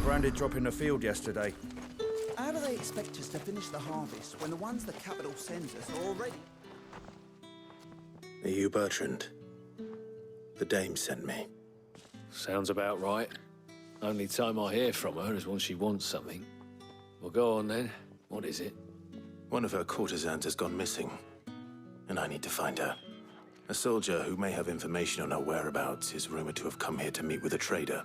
branded drop in the field yesterday. How do they expect us to finish the harvest when the ones the capital sends us are already... Are you Bertrand? The dame sent me. Sounds about right. Only time I hear from her is when she wants something. Well, go on then. What is it? One of her courtesans has gone missing, and I need to find her. A soldier who may have information on her whereabouts is rumored to have come here to meet with a trader.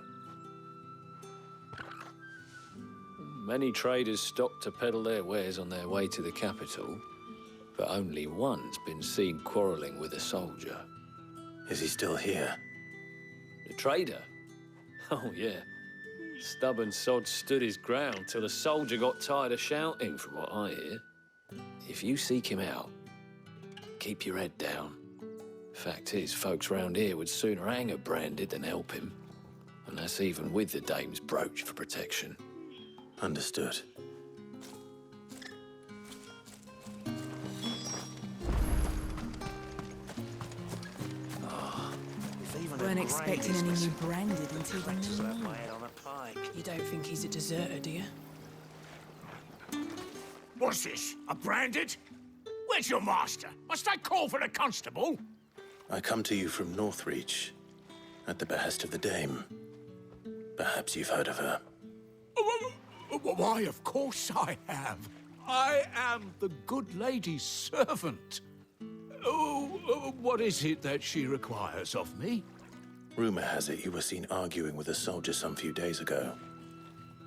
Many traders stop to peddle their wares on their way to the capital, but only one's been seen quarreling with a soldier. Is he still here? The trader? Oh, yeah. Stubborn sod stood his ground till the soldier got tired of shouting, from what I hear. If you seek him out, keep your head down. Fact is, folks round here would sooner hang a branded than help him. And that's even with the dame's brooch for protection. Understood. Weren't expecting any new branded until the new moon. You don't think he's a deserter, do you? What's this? A branded? Where's your master? Must I call for the constable? I come to you from Northreach, at the behest of the dame. Perhaps you've heard of her. Why, of course I have. I am the good lady's servant. Oh, what is it that she requires of me? Rumor has it you were seen arguing with a soldier some few days ago.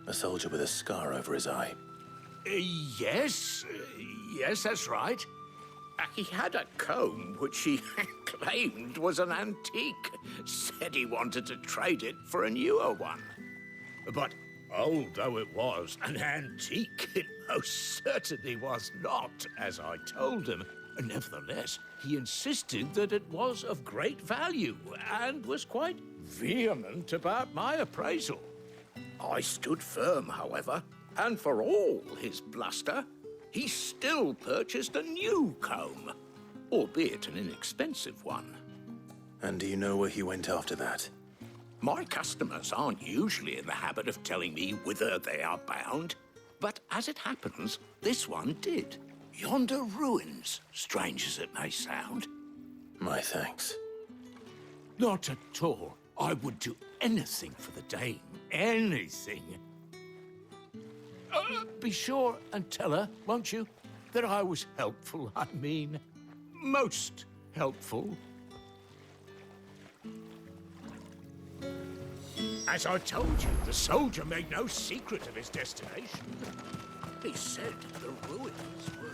A soldier with a scar over his eye. Yes, that's right. He had a comb which he claimed was an antique. Said he wanted to trade it for a newer one. But old though it was, an antique it most certainly was not, as I told him. Nevertheless, he insisted that it was of great value and was quite vehement about my appraisal. I stood firm, however, and for all his bluster, he still purchased a new comb, albeit an inexpensive one. And do you know where he went after that? My customers aren't usually in the habit of telling me whither they are bound, but as it happens, this one did. Yonder ruins, strange as it may sound. My thanks. Not at all. I would do anything for the dame. Anything. Be sure and tell her, won't you, that I was helpful. I mean, most helpful. As I told you, the soldier made no secret of his destination. He said the ruins were...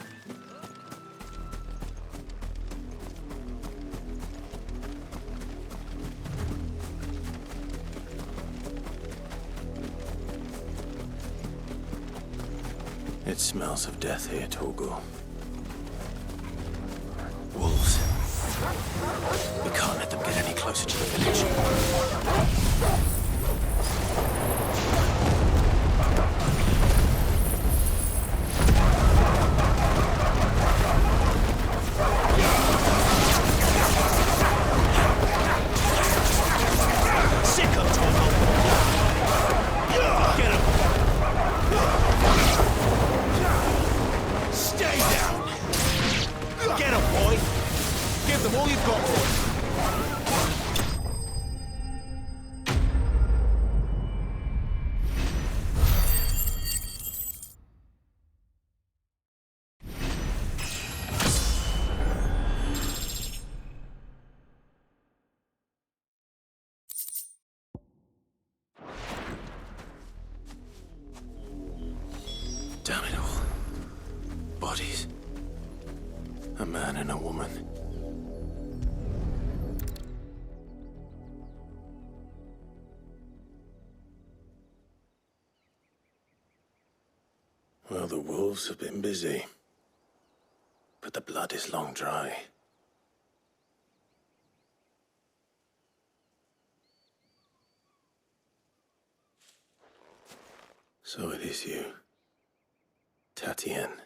It smells of death here, Torgal. Wolves. We can't let them get any closer to the village. Damn it all. Bodies. A man and a woman. Well, the wolves have been busy. But the blood is long dry. So it is you. Tatienne.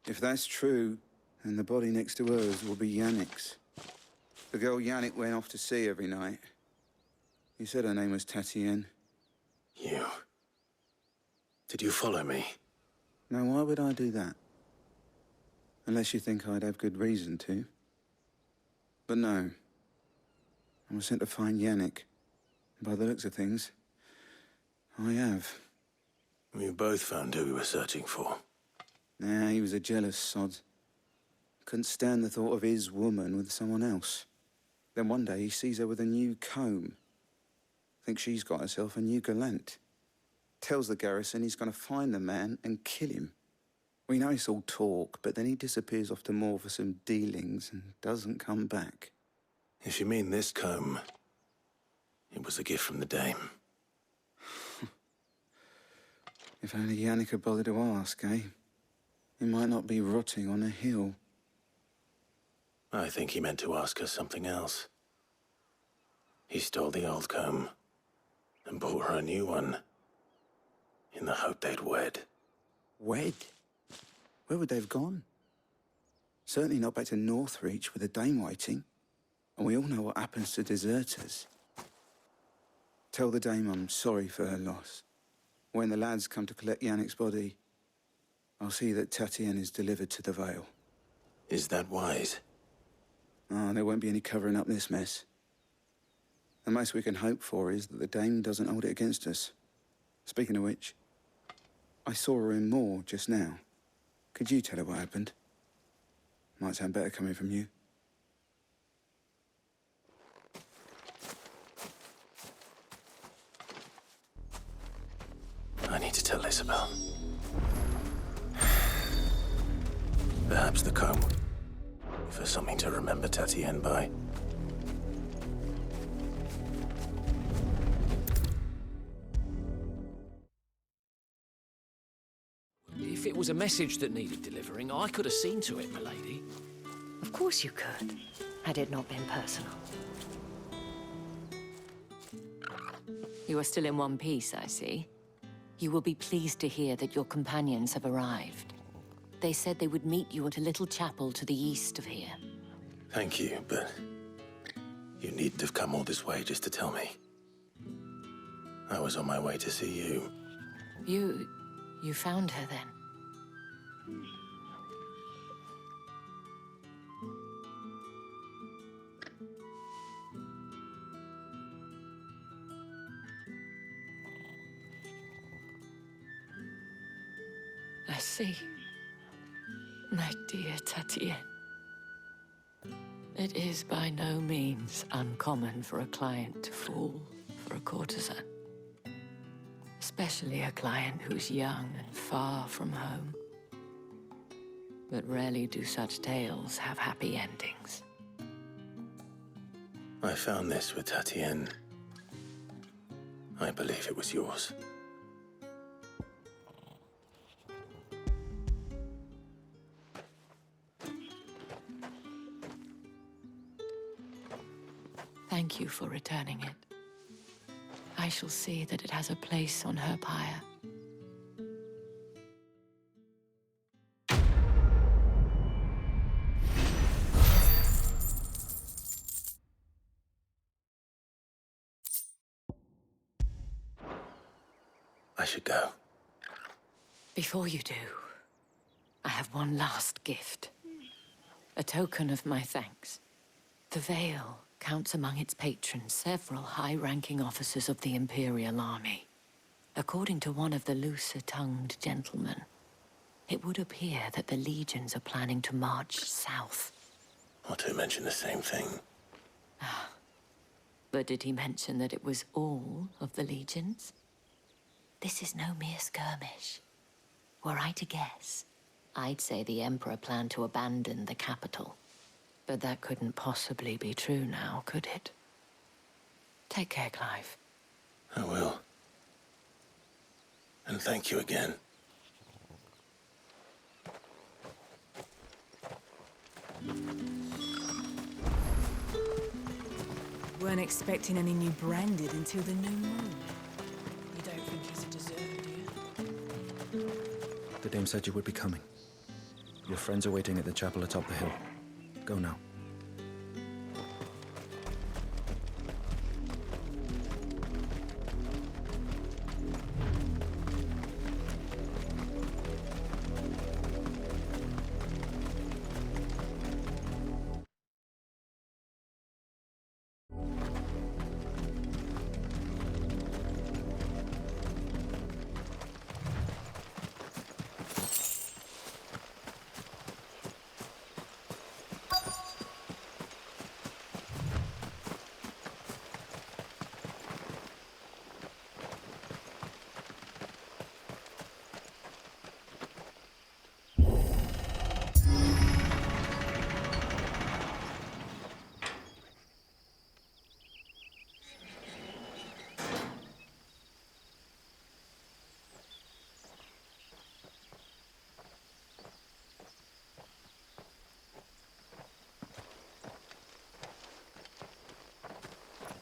If that's true, then the body next to hers will be Yannick's. The girl Yannick went off to see every night. You said her name was Tatienne. You... Did you follow me? Now, why would I do that? Unless you think I'd have good reason to. But no. I was sent to find Yannick. By the looks of things, I have. We both found who we were searching for. Nah, he was a jealous sod. Couldn't stand the thought of his woman with someone else. Then one day he sees her with a new comb. Thinks she's got herself a new gallant. Tells the garrison he's going to find the man and kill him. We know it's all talk, but then he disappears off to Moor for some dealings and doesn't come back. If you mean this comb, it was a gift from the dame. If only Yannick had bothered to ask, eh? He might not be rotting on a hill. I think he meant to ask her something else. He stole the old comb and bought her a new one in the hope they'd wed. Wed? Where would they have gone? Certainly not back to Northreach with a dame waiting. And we all know what happens to deserters. Tell the dame I'm sorry for her loss. When the lads come to collect Yannick's body, I'll see that Tatienne is delivered to the Vale. Is that wise? Ah, there won't be any covering up this mess. The most we can hope for is that the dame doesn't hold it against us. Speaking of which, I saw her in Moor just now. Could you tell her what happened? Might sound better coming from you. I need to tell Isabel. Perhaps the comb. For something to remember Tatienne by. If it was a message that needed delivering, I could have seen to it, milady. Of course you could, had it not been personal. You are still in one piece, I see. You will be pleased to hear that your companions have arrived. They said they would meet you at a little chapel to the east of here. Thank you, but you needn't have come all this way just to tell me. I was on my way to see you. You found her then? I see. My dear Tatienne. It is by no means uncommon for a client to fall for a courtesan. Especially a client who's young and far from home. But rarely do such tales have happy endings. I found this with Tatienne. I believe it was yours. Thank you for returning it. I shall see that it has a place on her pyre. I should go. Before you do, I have one last gift. A token of my thanks. The Vale counts among its patrons several high-ranking officers of the Imperial Army. According to one of the looser-tongued gentlemen, it would appear that the legions are planning to march south. Or to mention the same thing. But did he mention that it was all of the legions? This is no mere skirmish. Were I to guess, I'd say the Emperor planned to abandon the capital. But that couldn't possibly be true now, could it? Take care, Clive. I will. And thank you again. Weren't expecting any new branded until the new moon. You don't think he's a deserter, do you? The dame said you would be coming. Your friends are waiting at the chapel atop the hill. Go now.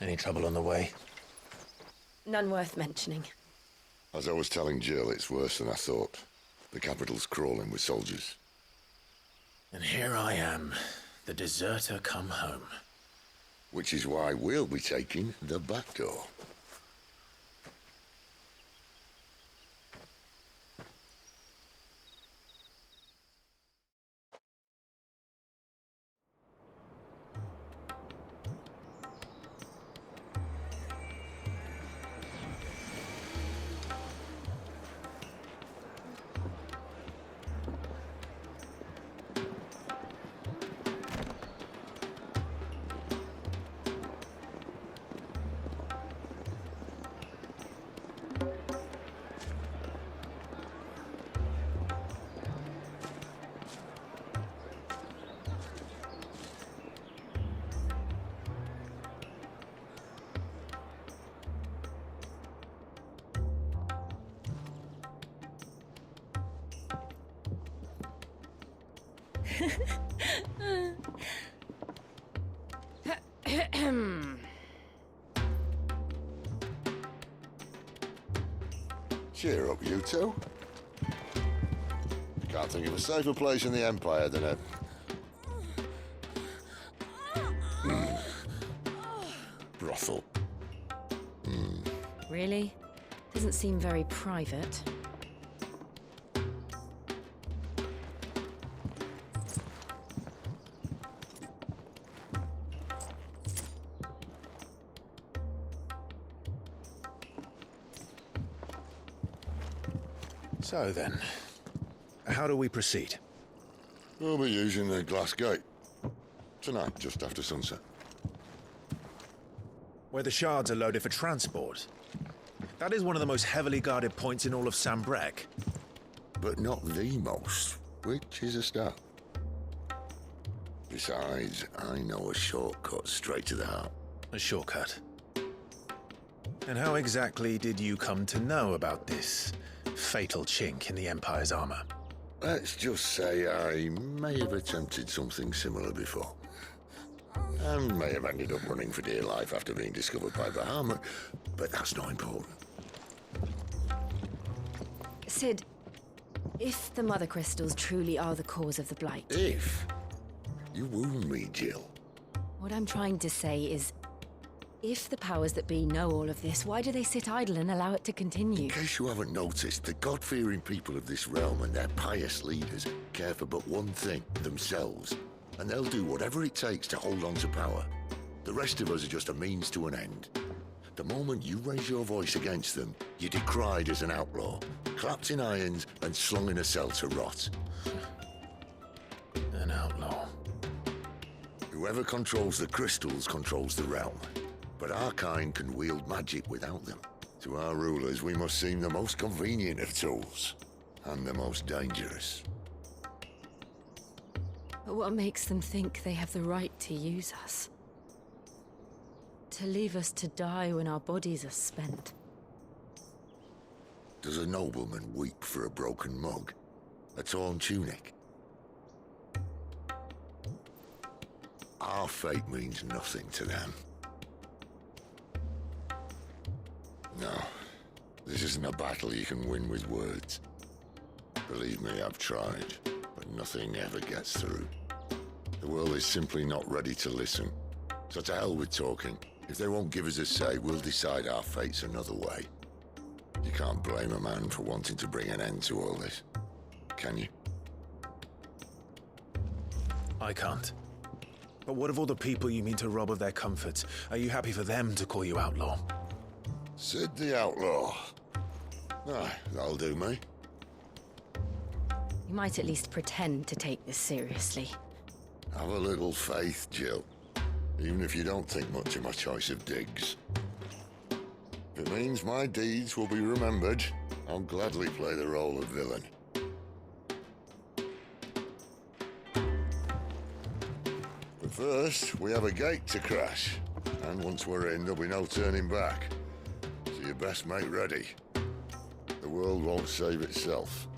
Any trouble on the way? None worth mentioning. As I was telling Jill, it's worse than I thought. The capital's crawling with soldiers. And here I am, the deserter come home. Which is why we'll be taking the back door. Cheer up, you two. Can't think of a safer place in the Empire than a... brothel. Really? Doesn't seem very private. So then, how do we proceed? We'll be using the glass gate. Tonight, just after sunset. Where the shards are loaded for transport. That is one of the most heavily guarded points in all of Sambrec. But not the most, which is a start. Besides, I know a shortcut straight to the heart. A shortcut. And how exactly did you come to know about this fatal chink in the Empire's armor? Let's just say I may have attempted something similar before. And may have ended up running for dear life after being discovered by Bahamut, but that's not important. Sid, if the Mother Crystals truly are the cause of the Blight... If? You wound me, Jill. What I'm trying to say is, if the powers that be know all of this, why do they sit idle and allow it to continue? In case you haven't noticed, the God-fearing people of this realm and their pious leaders care for but one thing, themselves. And they'll do whatever it takes to hold on to power. The rest of us are just a means to an end. The moment you raise your voice against them, you're decried as an outlaw, clapped in irons and slung in a cell to rot. An outlaw. Whoever controls the crystals controls the realm. But our kind can wield magic without them. To our rulers, we must seem the most convenient of tools, and the most dangerous. But what makes them think they have the right to use us? To leave us to die when our bodies are spent? Does a nobleman weep for a broken mug? A torn tunic? Our fate means nothing to them. No, this isn't a battle you can win with words. Believe me, I've tried, but nothing ever gets through. The world is simply not ready to listen. So to hell with talking. If they won't give us a say, we'll decide our fates another way. You can't blame a man for wanting to bring an end to all this, can you? I can't. But what of all the people you mean to rob of their comforts? Are you happy for them to call you outlaw? Sid the Outlaw. Aye, that'll do me. You might at least pretend to take this seriously. Have a little faith, Jill. Even if you don't think much of my choice of digs. If it means my deeds will be remembered, I'll gladly play the role of villain. But first, we have a gate to crash. And once we're in, there'll be no turning back. So you best make ready. The world won't save itself.